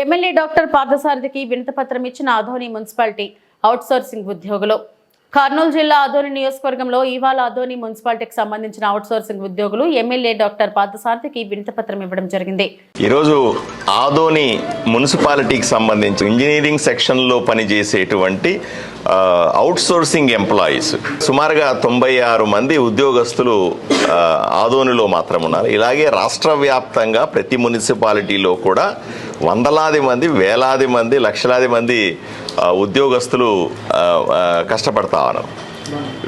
MLA doctor పార్థసారథికి వినతిపత్రం ఇచ్చిన Adoni municipality outsourcing ఉద్యోగులు. కర్నూలు జిల్లా ఆదోని నియోజకవర్గంలో ఇవాళ ఆదోని మున్సిపాలిటీకి సంబంధించిన అవుట్సోర్సింగ్ ఉద్యోగులు ఎమ్మెల్యే డాక్టర్ పార్థసారథికి వినతిపత్రం ఇవ్వడం జరిగింది. ఈరోజు ఆదోని మున్సిపాలిటీకి సంబంధించి ఇంజనీరింగ్ సెక్షన్లో పనిచేసేటువంటి అవుట్సోర్సింగ్ ఎంప్లాయీస్ సుమారుగా 96 మంది ఉద్యోగస్తులు ఆదోనిలో మాత్రం ఉన్నారు. ఇలాగే రాష్ట్ర వ్యాప్తంగా ప్రతి మున్సిపాలిటీలో కూడా వందలాది మంది, వేలాది మంది, లక్షలాది మంది ఉద్యోగస్తులు కష్టపడతా ఉన్నారు.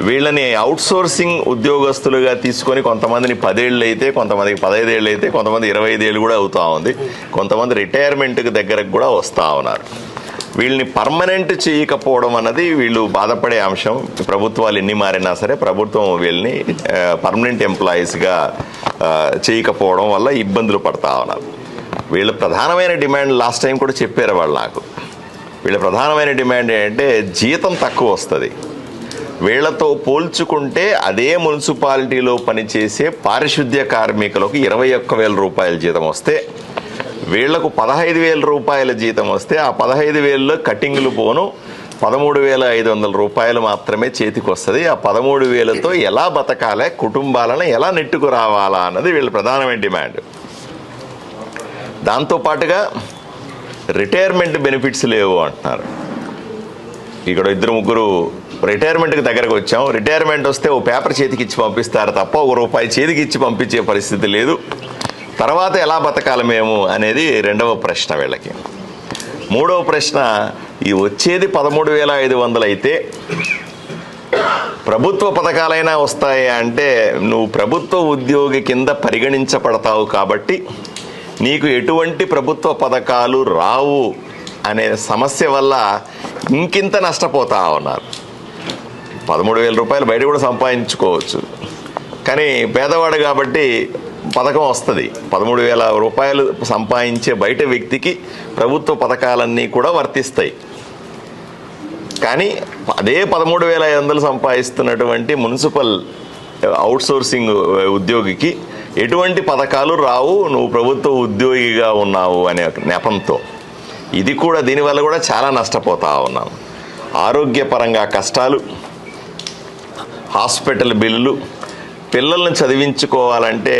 వీళ్ళని అవుట్సోర్సింగ్ ఉద్యోగస్తులుగా తీసుకొని కొంతమందిని 10 ఏళ్ళు అయితే, కొంతమందికి 15 ఏళ్ళు అయితే, కొంతమంది 25 ఏళ్ళు కూడా అవుతా ఉంది. కొంతమంది రిటైర్మెంట్కి దగ్గరకు కూడా వస్తూ ఉన్నారు. వీళ్ళని పర్మనెంట్ చేయకపోవడం అన్నది వీళ్ళు బాధపడే అంశం. ప్రభుత్వాలు ఎన్ని మారినా సరే ప్రభుత్వం వీళ్ళని పర్మనెంట్ ఎంప్లాయీస్గా చేయకపోవడం వల్ల ఇబ్బందులు పడతా ఉన్నారు. వీళ్ళ ప్రధానమైన డిమాండ్ లాస్ట్ టైం కూడా చెప్పారు వాళ్ళు నాకు. వీళ్ళ ప్రధానమైన డిమాండ్ ఏంటంటే జీతం తక్కువ వస్తుంది. వీళ్లతో పోల్చుకుంటే అదే మున్సిపాలిటీలో పనిచేసే పారిశుద్ధ్య కార్మికులకు 21,000 రూపాయల జీతం వస్తే, వీళ్లకు 15,000 రూపాయల జీతం వస్తే ఆ 15,000లో కటింగ్లు పోను 13,500 రూపాయలు మాత్రమే చేతికి వస్తుంది. ఆ 13,000తో ఎలా బతకాలి, కుటుంబాలను ఎలా నెట్టుకు రావాలా అన్నది వీళ్ళ ప్రధానమైన డిమాండ్. దాంతోపాటుగా రిటైర్మెంట్ బెనిఫిట్స్ లేవు అంటున్నారు. ఇక్కడ 2-3 రిటైర్మెంట్కి దగ్గరకు వచ్చాం. రిటైర్మెంట్ వస్తే ఓ పేపర్ చేతికి ఇచ్చి పంపిస్తారు తప్ప ₹1 చేతికి ఇచ్చి పంపించే పరిస్థితి లేదు. తర్వాత ఎలా బతకాలి మేము అనేది రెండవ ప్రశ్న వీళ్ళకి. మూడవ ప్రశ్న, ఈ వచ్చేది 13,500 అయితే ప్రభుత్వ పథకాలైనా వస్తాయి అంటే, నువ్వు ప్రభుత్వ ఉద్యోగి కింద పరిగణించబడతావు కాబట్టి నీకు ఎటువంటి ప్రభుత్వ పథకాలు రావు అనే సమస్య వల్ల ఇంకింత నష్టపోతా ఉన్నారు. 13,000 రూపాయలు బయట కూడా సంపాదించుకోవచ్చు, కానీ పేదవాడు కాబట్టి పథకం వస్తుంది. 13,000 రూపాయలు సంపాదించే బయట వ్యక్తికి ప్రభుత్వ పథకాలన్నీ కూడా వర్తిస్తాయి. కానీ అదే 13,500 సంపాదిస్తున్నటువంటి మున్సిపల్ అవుట్సోర్సింగ్ ఉద్యోగికి ఎటువంటి పథకాలు రావు, నువ్వు ప్రభుత్వ ఉద్యోగిగా ఉన్నావు అనే నెపంతో ఇది కూడా, దీనివల్ల కూడా చాలా నష్టపోతా ఉన్నాం. ఆరోగ్యపరంగా కష్టాలు, హాస్పిటల్ బిల్లులు, పిల్లల్ని చదివించుకోవాలంటే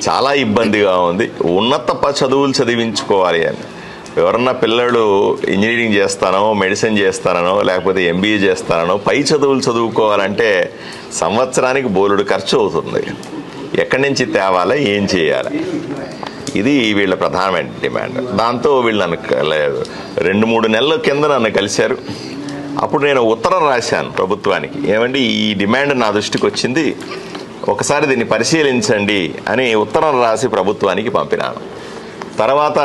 చాలా ఇబ్బందిగా ఉంది. ఉన్నత చదువులు చదివించుకోవాలి అని ఎవరన్నా పిల్లలు ఇంజనీరింగ్ చేస్తానో, మెడిసిన్ చేస్తానో, లేకపోతే MBA చేస్తానో పై చదువులు చదువుకోవాలంటే సంవత్సరానికి బోలెడు ఖర్చు అవుతుంది. ఎక్కడి నుంచి తేవాలా, ఏం చేయాలి, ఇది వీళ్ళ ప్రధానమైన డిమాండ్. దాంతో వీళ్ళు నన్ను 2-3 నెలల కింద నన్ను కలిశారు. అప్పుడు నేను ఉత్తరం రాశాను ప్రభుత్వానికి, ఏమండి ఈ డిమాండ్ నా దృష్టికి వచ్చింది, ఒకసారి దీన్ని పరిశీలించండి అని ఉత్తరం రాసి ప్రభుత్వానికి పంపినాను. తర్వాత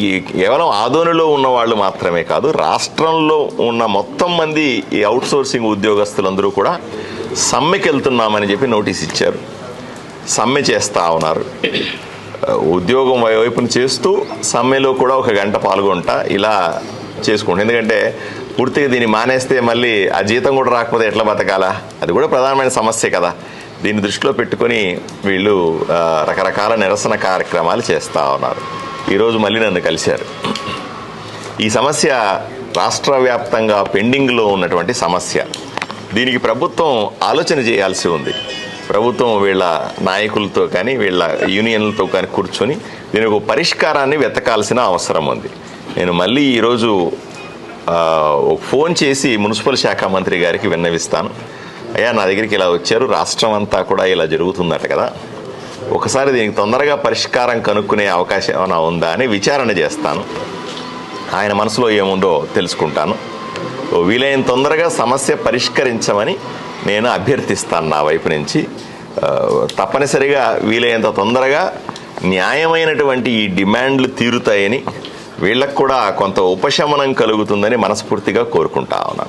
ఈ కేవలం ఆదోనిలో ఉన్న వాళ్ళు మాత్రమే కాదు, రాష్ట్రంలో ఉన్న మొత్తం మంది ఈ అవుట్సోర్సింగ్ ఉద్యోగస్తులందరూ కూడా సమ్మెకి వెళ్తున్నామని చెప్పి నోటీస్ ఇచ్చారు. సమ్మె చేస్తూ ఉన్నారు. ఉద్యోగం వైపును చేస్తూ సమ్మెలో కూడా 1 గంట పాల్గొంటా ఇలా చేసుకుంటాం. ఎందుకంటే పూర్తిగా దీన్ని మానేస్తే మళ్ళీ ఆ జీతం కూడా రాకపోతే ఎట్లా బతకాలా, అది కూడా ప్రధానమైన సమస్య కదా. దీన్ని దృష్టిలో పెట్టుకొని వీళ్ళు రకరకాల నిరసన కార్యక్రమాలు చేస్తూ ఉన్నారు. ఈరోజు మళ్ళీ నన్ను కలిశారు. ఈ సమస్య రాష్ట్ర వ్యాప్తంగా పెండింగ్లో ఉన్నటువంటి సమస్య. దీనికి ప్రభుత్వం ఆలోచన చేయాల్సి ఉంది. ప్రభుత్వం వీళ్ళ నాయకులతో కానీ వీళ్ళ యూనియన్లతో కానీ కూర్చొని దీనికి ఒక పరిష్కారాన్ని వెతకాల్సిన అవసరం ఉంది. నేను మళ్ళీ ఈరోజు ఫోన్ చేసి మున్సిపల్ శాఖ మంత్రి గారికి విన్నవిస్తాను. అయ్యా, నా దగ్గరికి ఇలా వచ్చారు, రాష్ట్రం అంతా కూడా ఇలా జరుగుతుందట కదా, ఒకసారి దీనికి తొందరగా పరిష్కారం కనుక్కునే అవకాశం ఏమైనా ఉందా అని విచారణ చేస్తాను. ఆయన మనసులో ఏముందో తెలుసుకుంటాను. వీలైన తొందరగా సమస్య పరిష్కరించమని నేను అభ్యర్థిస్తాను నా వైపు నుంచి. తప్పనిసరిగా వీలైనంత తొందరగా న్యాయమైనటువంటి ఈ డిమాండ్లు తీరుతాయని, వీళ్ళకు కూడా కొంత ఉపశమనం కలుగుతుందని మనస్ఫూర్తిగా కోరుకుంటా ఉన్నాను.